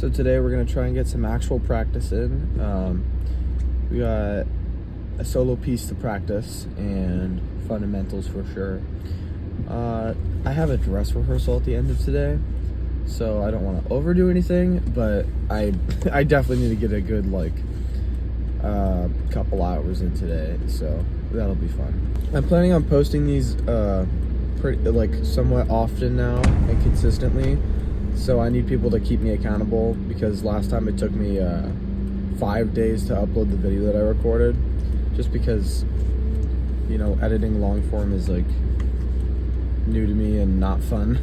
So today we're going to try and get some actual practice in. We got a solo piece to practice and fundamentals for sure. I have a dress rehearsal at the end of today, so I don't want to overdo anything, but I definitely need to get a good couple hours in today, so that'll be fun. I'm planning on posting these somewhat often now and consistently, so I need people to keep me accountable, because last time it took me 5 days to upload the video that I recorded, just because, you know, editing long form is new to me and not fun.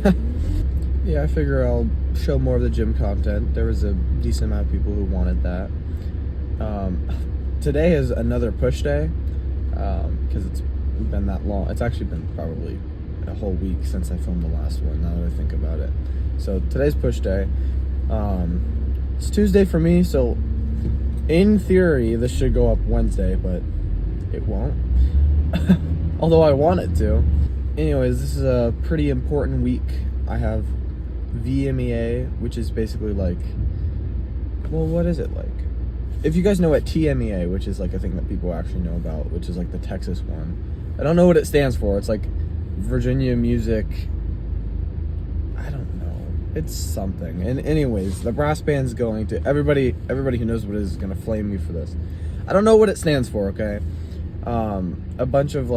Yeah, I figure I'll show more of the gym content. There was a decent amount of people who wanted that. Today is another push day, because it's been that long. It's actually been probably a whole week since I filmed the last one, now that I think about it. So today's push day. It's Tuesday for me, so in theory this should go up Wednesday, but it won't. Although I want it to. Anyways, this is a pretty important week. I have VMEA, which is basically what is it like? If you guys know what TMEA, which is a thing that people actually know about, which is the Texas one. I don't know what it stands for. It's Virginia Music. I don't know. It's something. And anyways, the brass band's going to everybody who knows what it is going to flame me for this. I don't know what it stands for, okay? A bunch of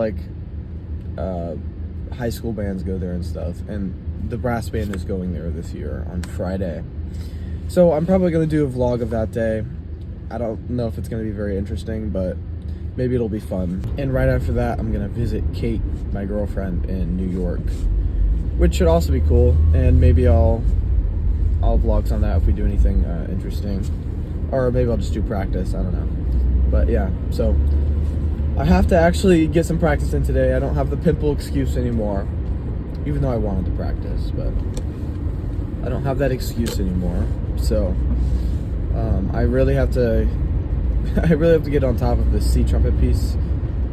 high school bands go there and stuff, and the brass band is going there this year on Friday. So I'm probably going to do a vlog of that day. I don't know if it's going to be very interesting, but maybe it'll be fun. And right after that, I'm going to visit Kate, my girlfriend, in New York, which should also be cool. And maybe I'll vlog on that if we do anything interesting. Or maybe I'll just do practice, I don't know. But yeah, so I have to actually get some practice in today. I don't have the pimple excuse anymore, even though I wanted to practice, but I don't have that excuse anymore. So I really have to get on top of this C trumpet piece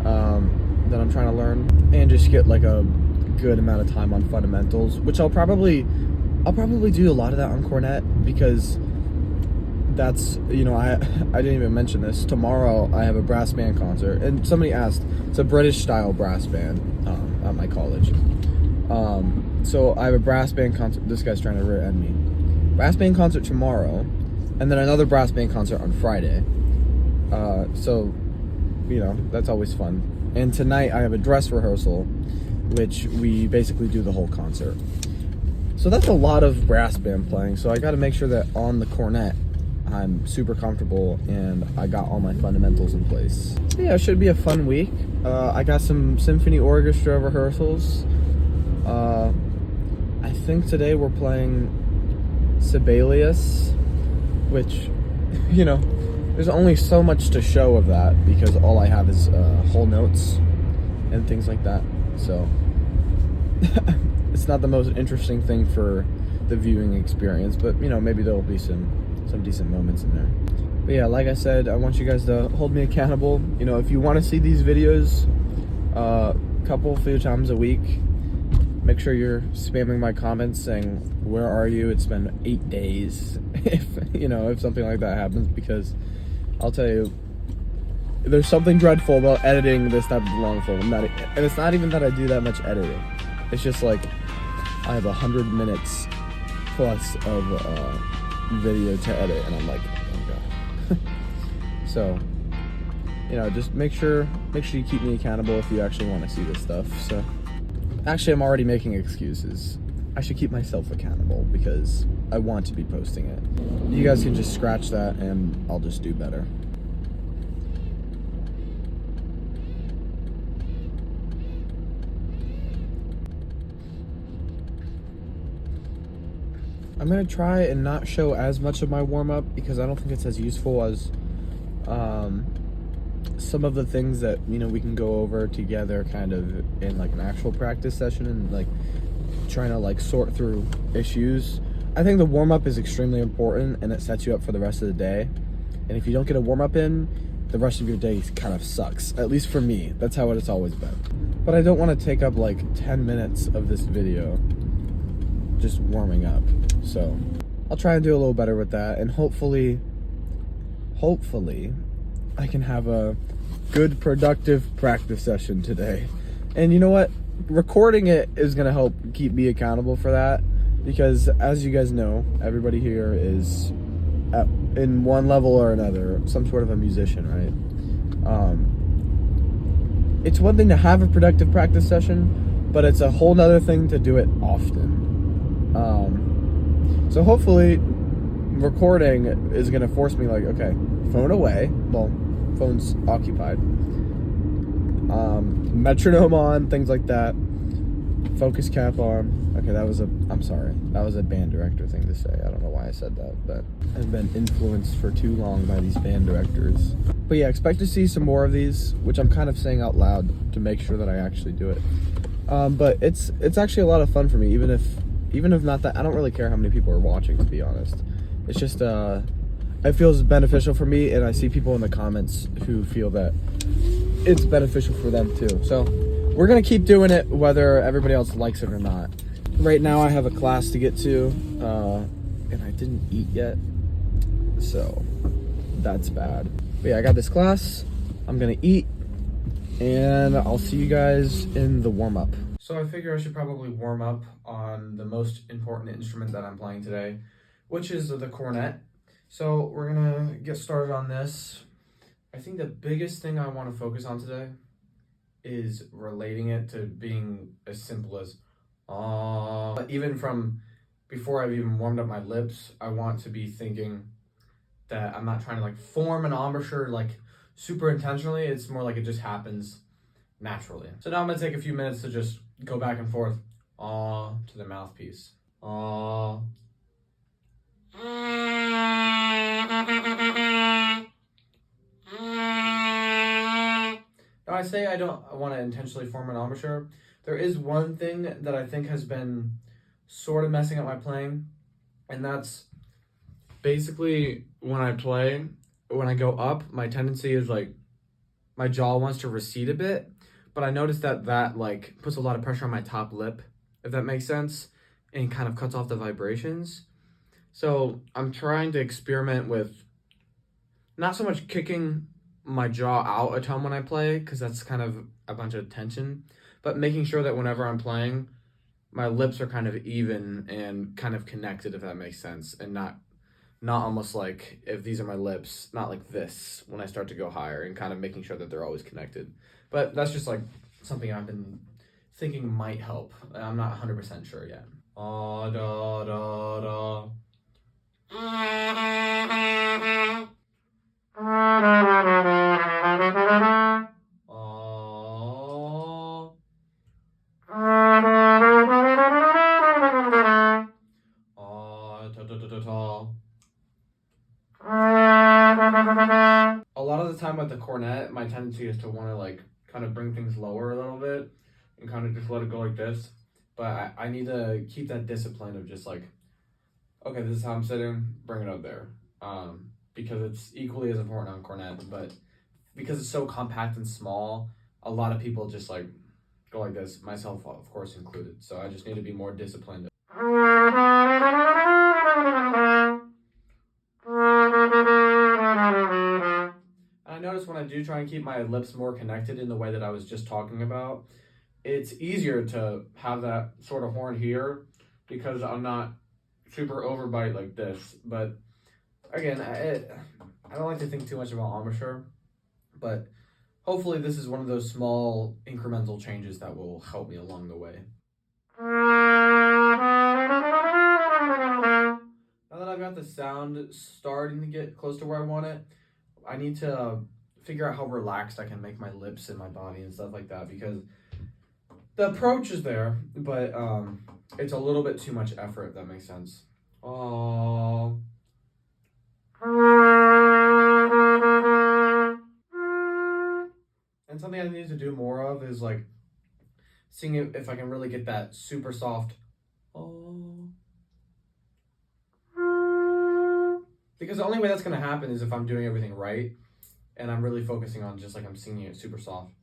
that I'm trying to learn, and just get a good amount of time on fundamentals, which I'll probably do a lot of that on Cornet, because that's, I didn't even mention this. Tomorrow I have a brass band concert, and somebody asked, it's a British style brass band at my college. So I have a brass band concert. This guy's trying to end me. Brass band concert tomorrow, and then another brass band concert on Friday. So, that's always fun. And tonight I have a dress rehearsal, which we basically do the whole concert. So that's a lot of brass band playing. So I got to make sure that on the cornet I'm super comfortable and I got all my fundamentals in place. So yeah, it should be a fun week. I got some symphony orchestra rehearsals. I think today we're playing Sibelius, which, there's only so much to show of that, because all I have is whole notes and things like that. So it's not the most interesting thing for the viewing experience, but maybe there'll be some decent moments in there. But yeah, like I said, I want you guys to hold me accountable. If you want to see these videos a few times a week, make sure you're spamming my comments saying, where are you? It's been 8 days if something like that happens, because I'll tell you, there's something dreadful about editing this type of long form. And it's not even that I do that much editing. It's just I have 100 minutes plus of video to edit, and I'm oh god. So, just make sure you keep me accountable if you actually want to see this stuff. So, actually, I'm already making excuses. I should keep myself accountable, because I want to be posting it. You guys can just scratch that, and I'll just do better. I'm going to try and not show as much of my warm-up, because I don't think it's as useful as some of the things that, we can go over together kind of in an actual practice session, and trying to sort through issues. I think the warm-up is extremely important, and it sets you up for the rest of the day. And if you don't get a warm-up in, the rest of your day kind of sucks. At least for me, that's how it's always been. But I don't want to take up 10 minutes of this video just warming up. So I'll try and do a little better with that, and hopefully I can have a good productive practice session today. And you know what? Recording it is going to help keep me accountable for that, because as you guys know, everybody here is in one level or another some sort of a musician, right? It's one thing to have a productive practice session, but it's a whole nother thing to do it often. So hopefully recording is going to force me, like, okay, phone away. Well, phone's occupied. Metronome on, things like that. Focus cap on. Okay, I'm sorry. That was a band director thing to say. I don't know why I said that, but I've been influenced for too long by these band directors. But yeah, expect to see some more of these, which I'm kind of saying out loud to make sure that I actually do it. But it's actually a lot of fun for me, even if not that. I don't really care how many people are watching, to be honest. It's just it feels beneficial for me, and I see people in the comments who feel that it's beneficial for them too. So we're gonna keep doing it whether everybody else likes it or not. Right now I have a class to get to, and I didn't eat yet, so that's bad. But yeah, I got this class, I'm gonna eat, and I'll see you guys in the warm-up. So I figure I should probably warm up on the most important instrument that I'm playing today, which is the cornet. So we're gonna get started on this. I think the biggest thing I want to focus on today is relating it to being as simple as even from before I've even warmed up my lips, I want to be thinking that I'm not trying to like form an embouchure like super intentionally. It's more like it just happens naturally. So now I'm gonna take a few minutes to just go back and forth to the mouthpiece. Now I say I don't want to intentionally form an embouchure. There is one thing that I think has been sort of messing up my playing, and that's basically when I play, when I go up, my tendency is like my jaw wants to recede a bit, but I noticed that like puts a lot of pressure on my top lip, if that makes sense, and kind of cuts off the vibrations. So I'm trying to experiment with not so much kicking my jaw out a ton when I play, because that's kind of a bunch of tension, but making sure that whenever I'm playing, my lips are kind of even and kind of connected, if that makes sense, and not almost like if these are my lips, not like this when I start to go higher, and kind of making sure that they're always connected. But that's just like something I've been thinking might help. I'm not 100% sure yet. Da da da. A lot of the time with the cornet, my tendency is to want to like kind of bring things lower a little bit and kind of just let it go like this. But I need to keep that discipline of just like, okay, this is how I'm sitting, bring it up there. Because it's equally as important on cornet, but because it's so compact and small, a lot of people just like go like this, myself of course included. So I just need to be more disciplined. I notice when I do try and keep my lips more connected in the way that I was just talking about, it's easier to have that sort of horn here because I'm not super overbite like this. But again, I don't like to think too much about embouchure, but hopefully this is one of those small incremental changes that will help me along the way. Now that I've got the sound starting to get close to where I want it, I need to figure out how relaxed I can make my lips and my body and stuff like that, because the approach is there, but it's a little bit too much effort, if that makes sense. Oh. And something I need to do more of is like seeing if I can really get that super soft oh. Because the only way that's going to happen is if I'm doing everything right and I'm really focusing on just like I'm singing it super soft.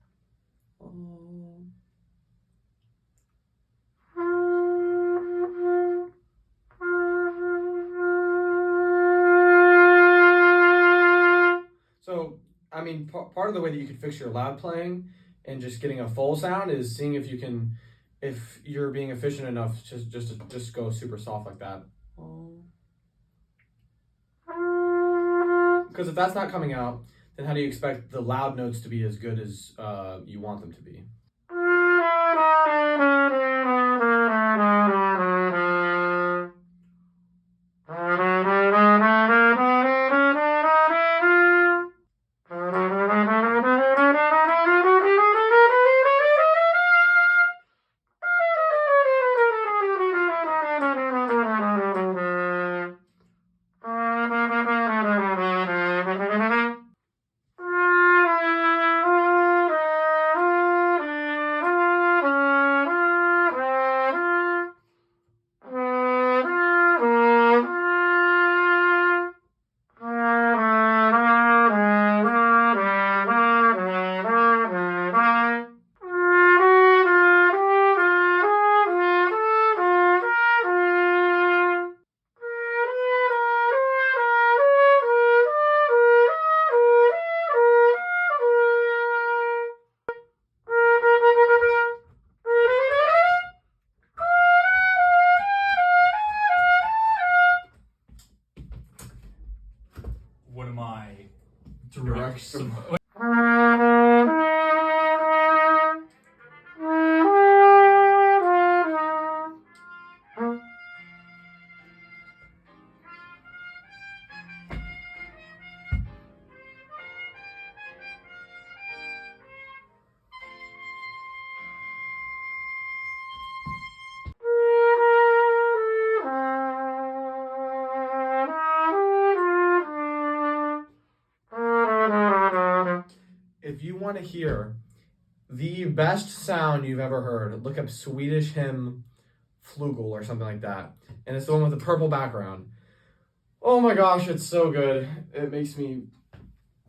mean, part of the way that you could fix your loud playing and just getting a full sound is seeing if you can, if you're being efficient enough, just go super soft like that. Because if that's not coming out, then how do you expect the loud notes to be as good as you want them to be? What am I? Direct. If you want to hear the best sound you've ever heard, look up Swedish Hymn Flugel or something like that. And it's the one with the purple background. Oh my gosh, it's so good. It makes me...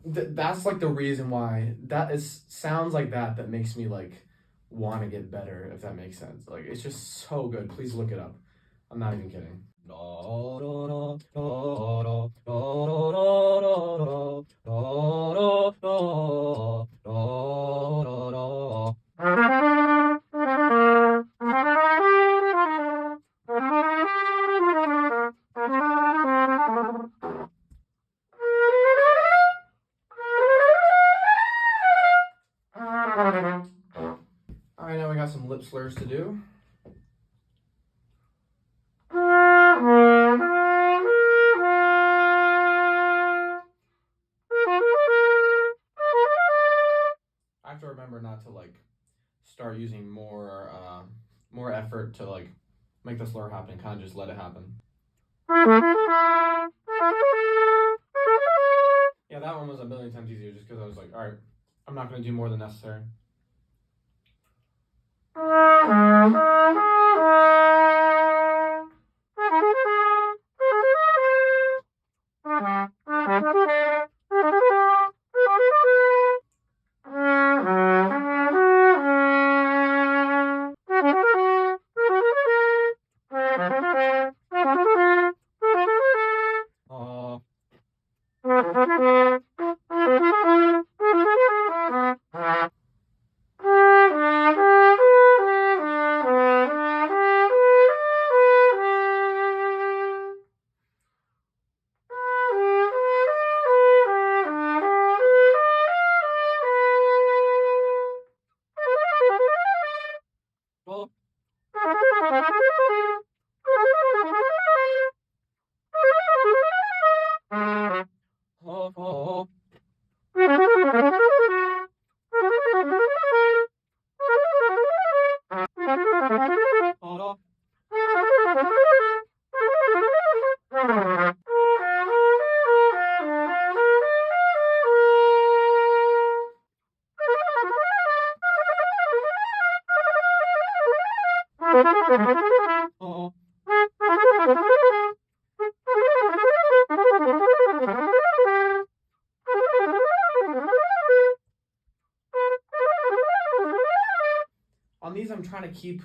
that's like the reason why that is sounds like that makes me like want to get better, if that makes sense. Like, it's just so good. Please look it up. I'm not even kidding. Alright, now we got some lip slurs to do. I have to remember not to like start using more effort to like make the slur happen, kind of just let it happen. Yeah, that one was a million times easier just because I was like, all right, I'm not going to do more than necessary. On these, I'm trying to keep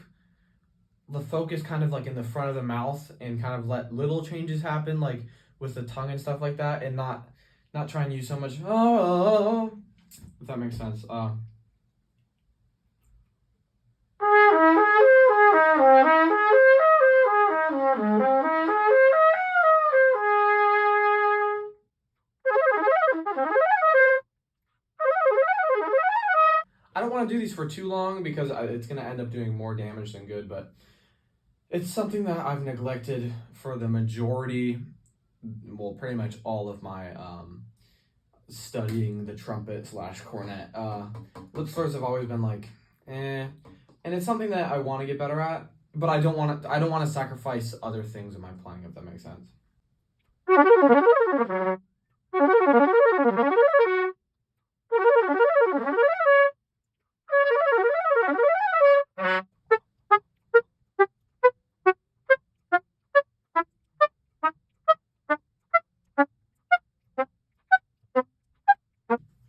the focus kind of like in the front of the mouth and kind of let little changes happen, like with the tongue and stuff like that, and not not trying to use so much, oh, if that makes sense. I don't want to do these for too long because it's going to end up doing more damage than good, but it's something that I've neglected for the majority, well, pretty much all of my studying the trumpet / cornet. Lip slurs have always been like, eh, and it's something that I want to get better at, but I don't want to sacrifice other things in my playing, if that makes sense.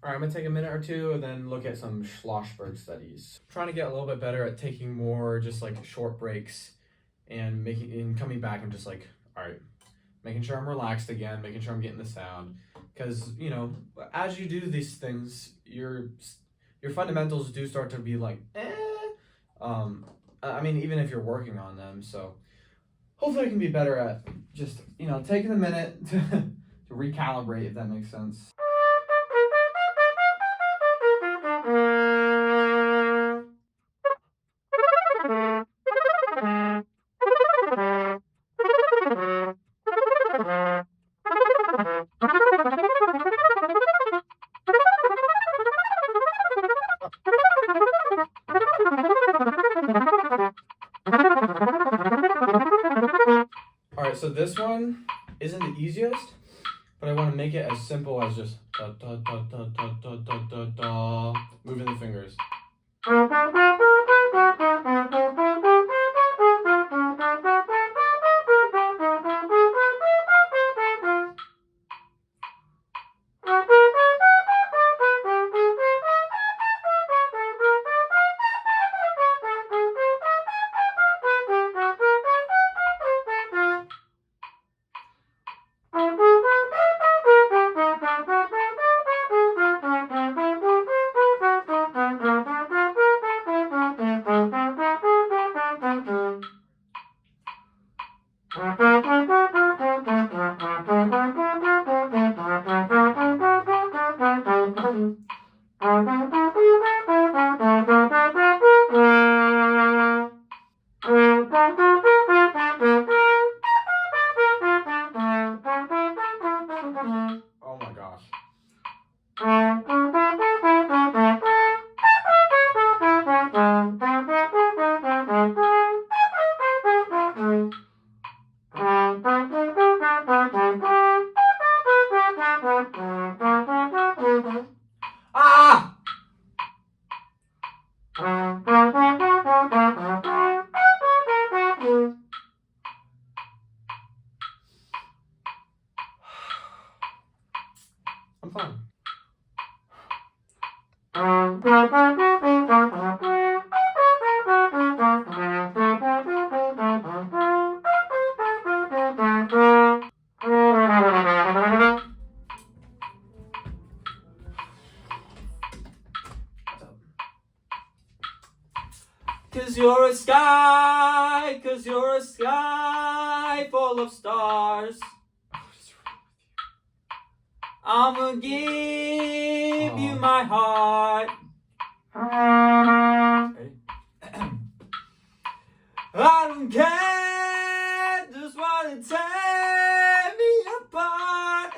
Alright, I'm going to take a minute or two and then look at some Schlossberg studies. I'm trying to get a little bit better at taking more just like short breaks and coming back and just like, alright, making sure I'm relaxed again, making sure I'm getting the sound. Because, you know, as you do these things, your fundamentals do start to be like, I mean, even if you're working on them, so hopefully I can be better at just, you know, taking a minute to recalibrate, if that makes sense. Alright, so this one isn't the easiest, but I want to make it as simple as just da da da da da da da da da, moving the fingers. Oh my gosh. Ah! I'm fine. Cause you're a sky full of stars. I'ma give you my heart. I don't care, just wanna tear me apart.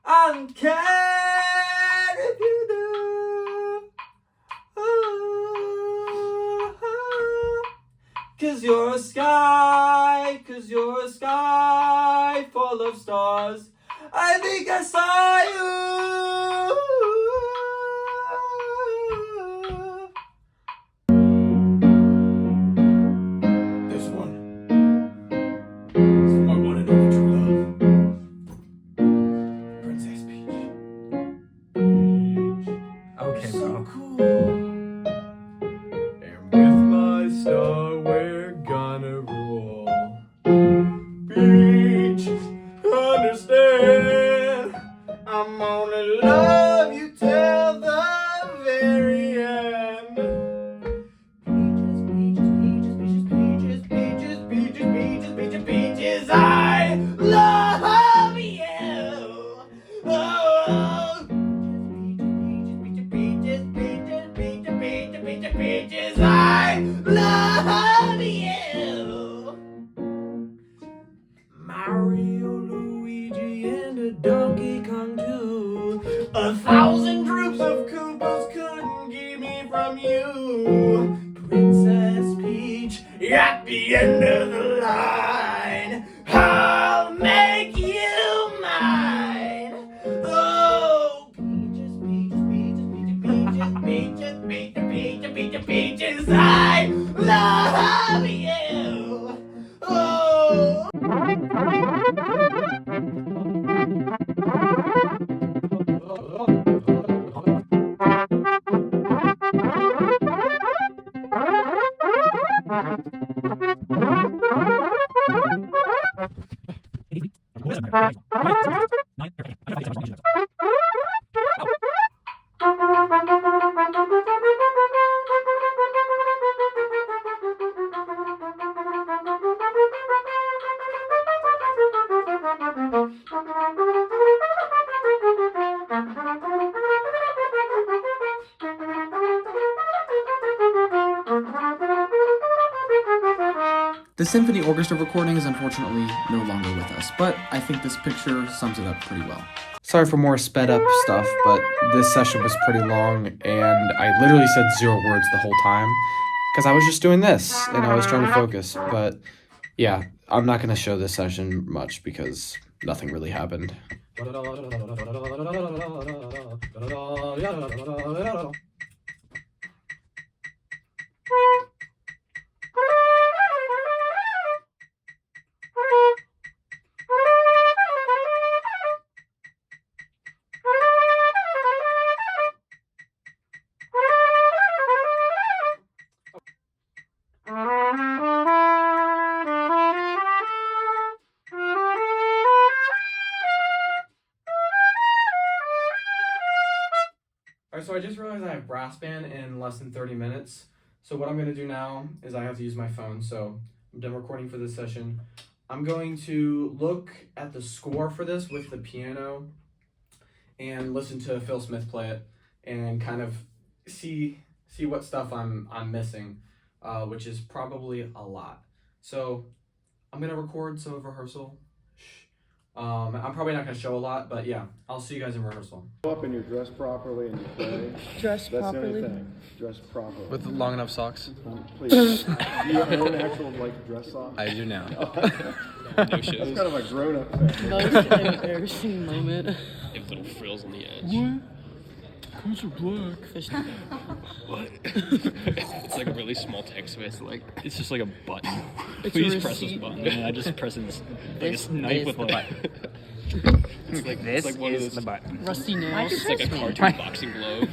I don't care if you do. Cause you're a sky full of stars. I think I saw you. This one is my one and only true love. Princess Peach. Okay, so cool. And with my star, we're gonna rule. Peach, understand. The symphony orchestra recording is unfortunately no longer with us, but I think this picture sums it up pretty well. Sorry for more sped up stuff, but this session was pretty long and I literally said 0 words the whole time because I was just doing this and I was trying to focus. But yeah, I'm not going to show this session much because nothing really happened. Alright, so I just realized I have brass band in less than 30 minutes. So what I'm going to do now is I have to use my phone. So I'm done recording for this session. I'm going to look at the score for this with the piano and listen to Phil Smith play it and kind of see what stuff I'm missing, which is probably a lot. So I'm going to record some of rehearsal. I'm probably not going to show a lot, but yeah, I'll see you guys in rehearsal. Go up and you're dressed properly and you play. Dress That's properly. the only thing. Dress properly. With long enough socks? Please. Do you own actual like dress socks? I do now. No shit. That's kind of a grown-up thing. Most embarrassing moment. They have little frills on the edge. Who's your black? What? It's like a really small text, so it's just like a button. Please press this button, and I just press this This knife is with the button. It's like one of those. button. Rusty nails. It's like a cartoon boxing glove.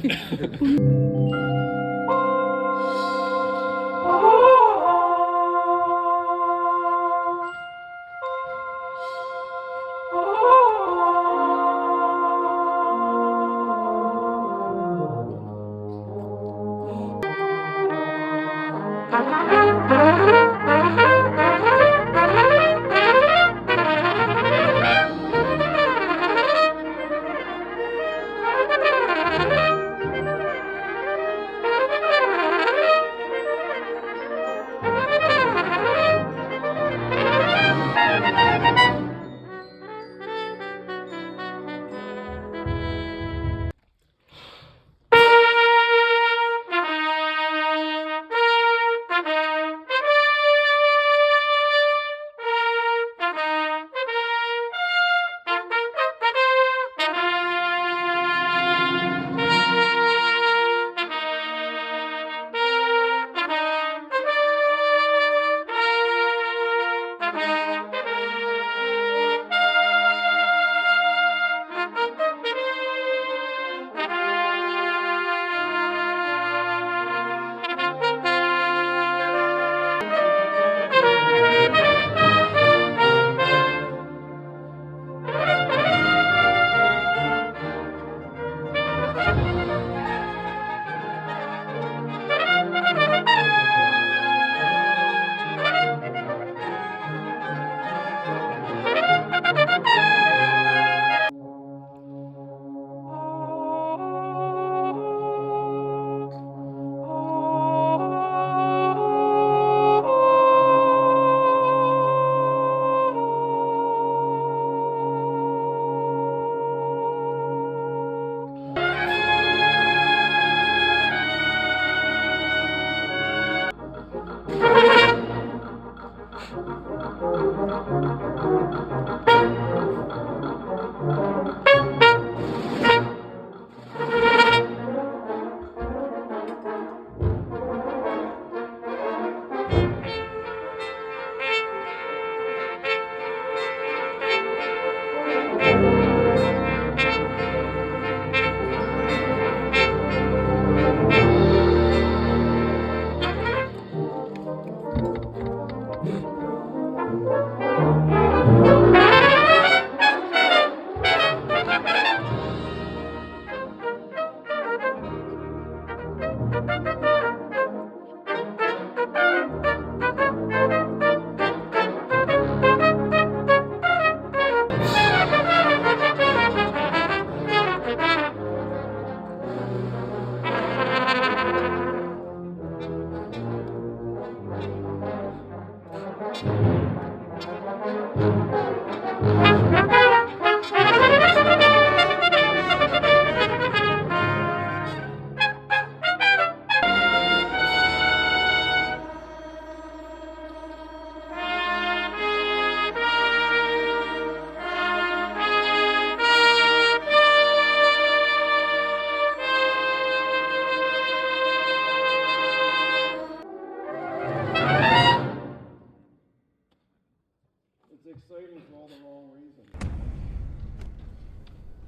wrong reason.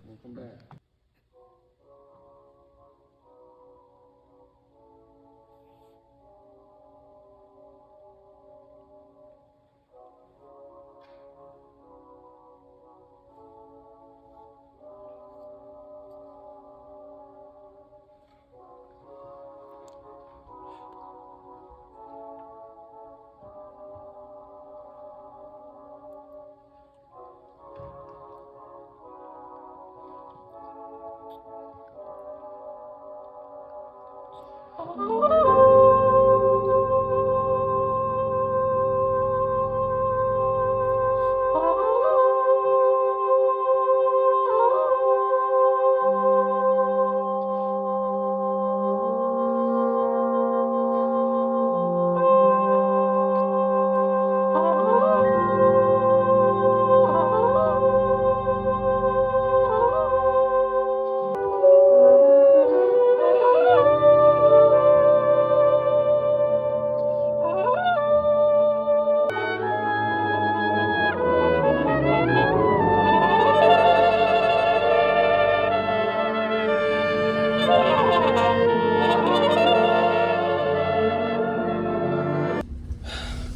Welcome back.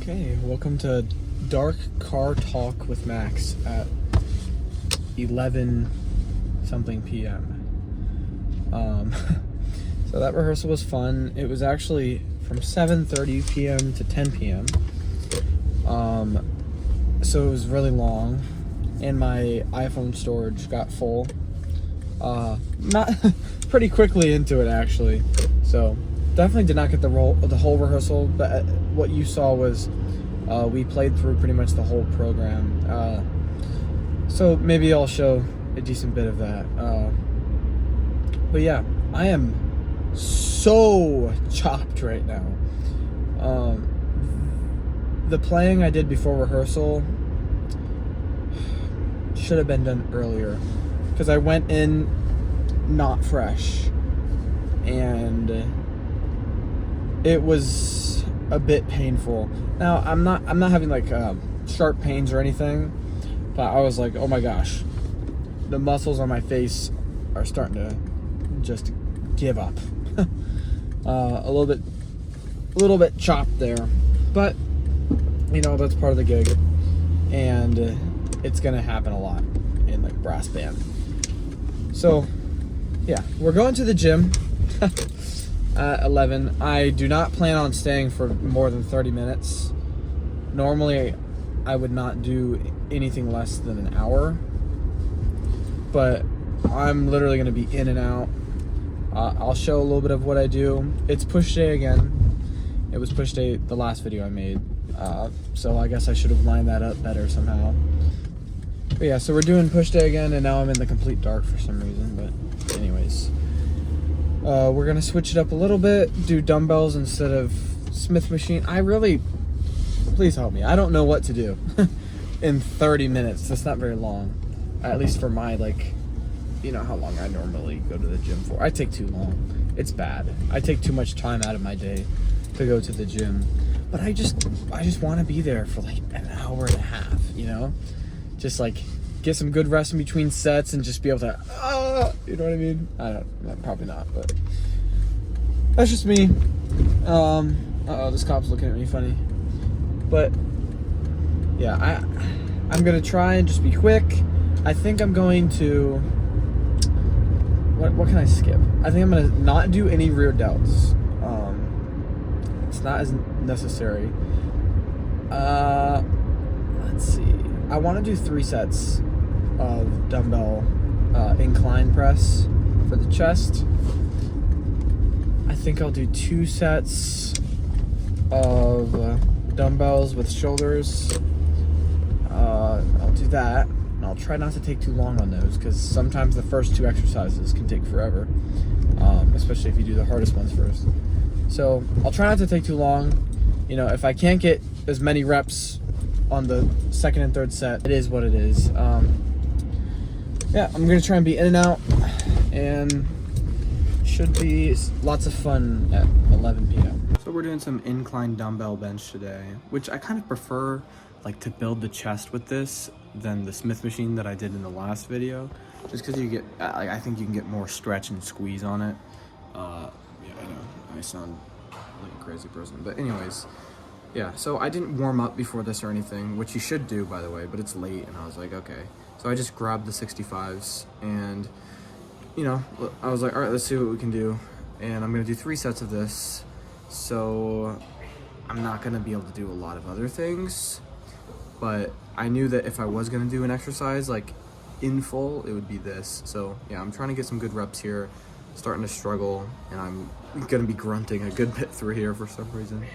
Okay, welcome to Dark Car Talk with Max at 11 something p.m. So that rehearsal was fun. It was actually from 7:30 p.m. to 10 p.m. So it was really long, and my iPhone storage got full. Not pretty quickly into it actually. So definitely did not get the whole rehearsal, but what you saw was we played through pretty much the whole program. So maybe I'll show a decent bit of that. But yeah, I am so chopped right now. The playing I did before rehearsal should have been done earlier, because I went in not fresh, and it was a bit painful. Now I'm not having like sharp pains or anything, but I was like, oh my gosh, the muscles on my face are starting to just give up. A little bit chopped there, but you know, that's part of the gig, and it's gonna happen a lot in like brass band. So yeah, we're going to the gym at 11. I do not plan on staying for more than 30 minutes. Normally I would not do anything less than an hour, but I'm literally going to be in and out. I'll show a little bit of what I do. It's push day again. It was push day the last video I made, so I guess I should have lined that up better somehow. But yeah, so we're doing push day again, and now I'm in the complete dark for some reason. But anyways, we're gonna switch it up a little bit, do dumbbells instead of Smith machine. Please help me. I don't know what to do in 30 minutes. That's not very long, at least for my, like, you know how long I normally go to the gym for. I take too long. It's bad. I take too much time out of my day to go to the gym. But I just want to be there for like an hour and a half, you know? Just like get some good rest in between sets and just be able to, you know what I mean? Probably not, but that's just me. This cop's looking at me funny. But yeah, I'm gonna try and just be quick. I think I'm going to, what can I skip? I think I'm gonna not do any rear delts. It's not as necessary. Let's see. I want to do 3 sets of dumbbell incline press for the chest. I think I'll do 2 sets of dumbbells with shoulders. I'll do that. And I'll try not to take too long on those, because sometimes the first 2 exercises can take forever, especially if you do the hardest ones first. So I'll try not to take too long. You know, if I can't get as many reps on the 2nd and 3rd set, it is what it is. Yeah, I'm gonna try and be in and out, and should be lots of fun at 11 p.m. So we're doing some incline dumbbell bench today, which I kind of prefer like to build the chest with this than the Smith machine that I did in the last video, just because you get, I think you can get more stretch and squeeze on it. Yeah, I know I sound like a crazy person, but anyways, yeah. So I didn't warm up before this or anything, which you should do, by the way, but it's late, and I was like, okay. So I just grabbed the 65s, and you know, I was like, all right, let's see what we can do, and I'm gonna do 3 sets of this. So I'm not gonna be able to do a lot of other things, but I knew that if I was gonna do an exercise like in full, it would be this. So yeah, I'm trying to get some good reps here, starting to struggle, and I'm gonna be grunting a good bit through here for some reason.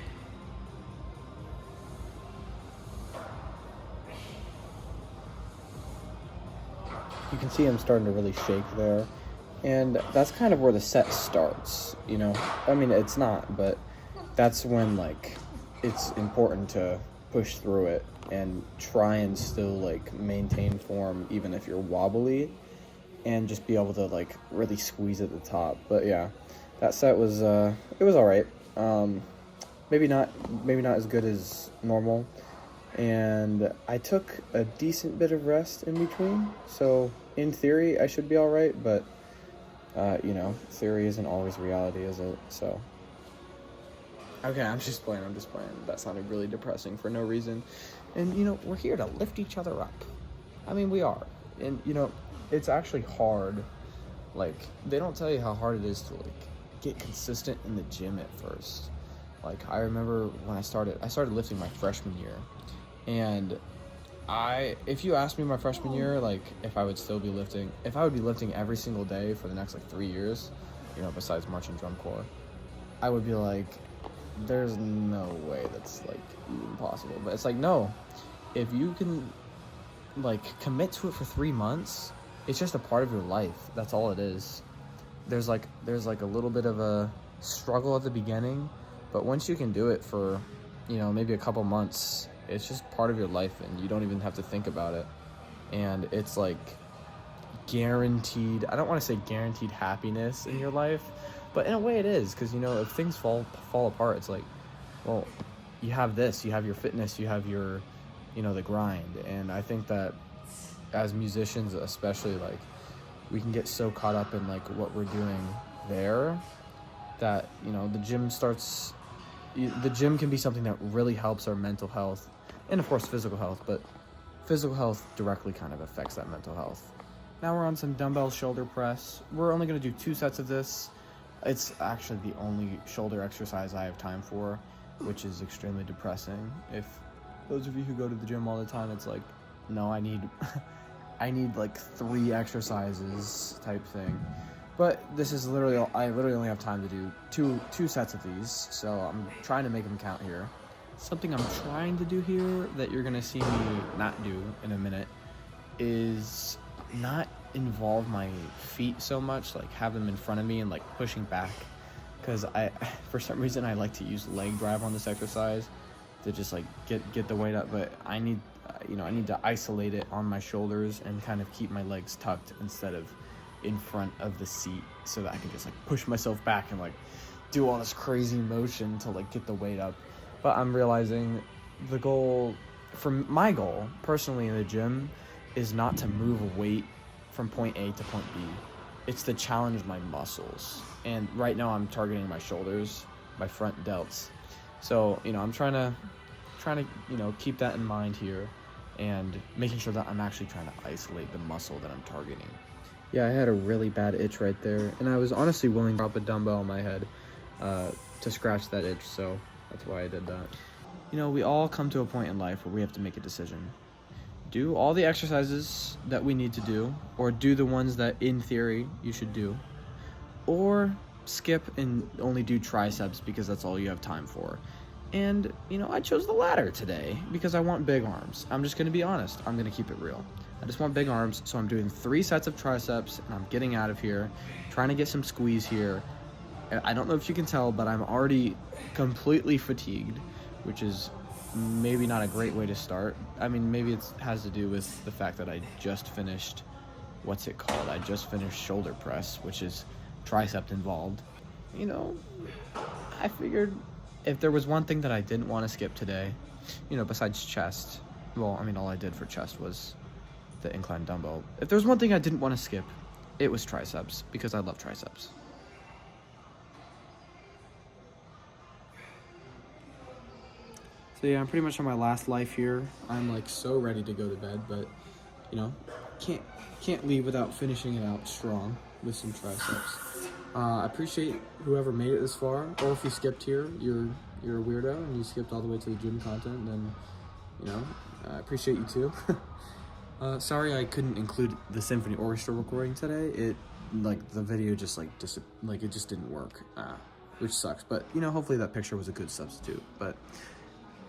You can see I'm starting to really shake there, and that's kind of where the set starts, you know? I mean, it's not, but that's when, like, it's important to push through it and try and still, like, maintain form even if you're wobbly, and just be able to, like, really squeeze at the top. But yeah, that set was, it was all right. Maybe not as good as normal. And I took a decent bit of rest in between, so in theory I should be all right, but you know, theory isn't always reality, is it? So okay, I'm just playing. That sounded really depressing for no reason. And you know, we're here to lift each other up. I mean, we are. And you know, it's actually hard. Like, they don't tell you how hard it is to like get consistent in the gym at first. Like, I remember when I started lifting my freshman year. And if you asked me my freshman year, like, if I would be lifting every single day for the next, like, 3 years, you know, besides march and drum corps, I would be like, there's no way that's, like, even possible. But it's like, no, if you can, like, commit to it for 3 months, it's just a part of your life. That's all it is. There's like a little bit of a struggle at the beginning, but once you can do it for, you know, maybe a couple months, it's just part of your life, and you don't even have to think about it. And it's like guaranteed, I don't want to say guaranteed happiness in your life, but in a way it is, because, you know, if things fall apart, it's like, well, you have this, you have your fitness, you have your, you know, the grind. And I think that as musicians especially, like, we can get so caught up in like what we're doing there that, you know, the gym can be something that really helps our mental health, and of course physical health, but physical health directly kind of affects that mental health. Now we're on some dumbbell shoulder press. We're only going to do 2 sets of this. It's actually the only shoulder exercise I have time for, which is extremely depressing. If those of you who go to the gym all the time, it's like, no, I need like 3 exercises type thing. But this is I literally only have time to do two sets of these, so I'm trying to make them count here. Something I'm trying to do here that you're gonna see me not do in a minute is not involve my feet so much, like have them in front of me and like pushing back, because for some reason I like to use leg drive on this exercise to just like get the weight up, but I need to isolate it on my shoulders and kind of keep my legs tucked instead of in front of the seat, so that I can just like push myself back and like do all this crazy motion to like get the weight up. But I'm realizing my goal personally in the gym is not to move a weight from point A to point B. It's to challenge my muscles. And right now I'm targeting my shoulders, my front delts. So, you know, I'm trying to, you know, keep that in mind here and making sure that I'm actually trying to isolate the muscle that I'm targeting. Yeah, I had a really bad itch right there, and I was honestly willing to drop a dumbbell on my head to scratch that itch, so that's why I did that. You know, we all come to a point in life where we have to make a decision. Do all the exercises that we need to do, or do the ones that in theory you should do, or skip and only do triceps because that's all you have time for. And, you know, I chose the latter today because I want big arms. I'm just going to be honest. I'm going to keep it real. I just want big arms, so I'm doing 3 sets of triceps, and I'm getting out of here, trying to get some squeeze here. I don't know if you can tell, but I'm already completely fatigued, which is maybe not a great way to start. I mean, maybe it has to do with the fact that I just finished, I just finished shoulder press, which is tricep involved. You know, I figured if there was one thing that I didn't want to skip today, you know, besides chest, well, I mean, all I did for chest was the incline dumbbell. If there's one thing I didn't want to skip, it was triceps, because I love triceps. So yeah, I'm pretty much on my last life here. I'm like so ready to go to bed, but you know, can't leave without finishing it out strong with some triceps. I appreciate whoever made it this far, or if you skipped here, you're a weirdo and you skipped all the way to the gym content, then you know, I appreciate you too. Sorry I couldn't include the symphony orchestra recording today. It the video just it just didn't work, which sucks. But you know, hopefully that picture was a good substitute. But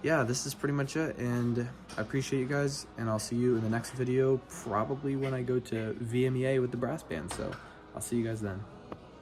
yeah, this is pretty much it, and I appreciate you guys, and I'll see you in the next video, probably when I go to VMEA with the brass band. So I'll see you guys then.